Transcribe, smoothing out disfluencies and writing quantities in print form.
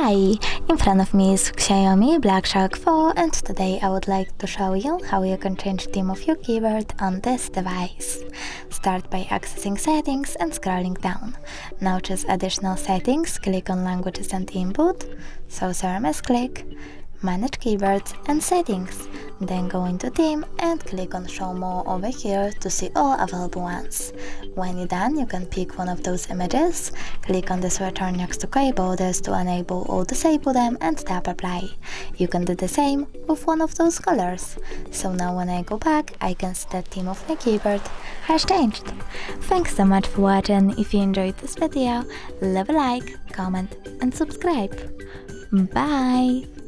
Hi! In front of me is XIAOMI Black Shark 4, and today I would like to show you how you can change theme of your keyboard on this device. Start by accessing settings and scrolling down. Now choose additional settings, click on languages and input, so CRMS click, manage keyboards and settings. Then go into theme and click on show more over here to see all available ones. When you're done, you can pick one of those images, click on the switcher next to keyboards to enable or disable them and tap apply. You can do the same with one of those colors. So now when I go back, I can see that theme of my keyboard has changed. Thanks so much for watching. If you enjoyed this video, leave a like, comment and subscribe. Bye!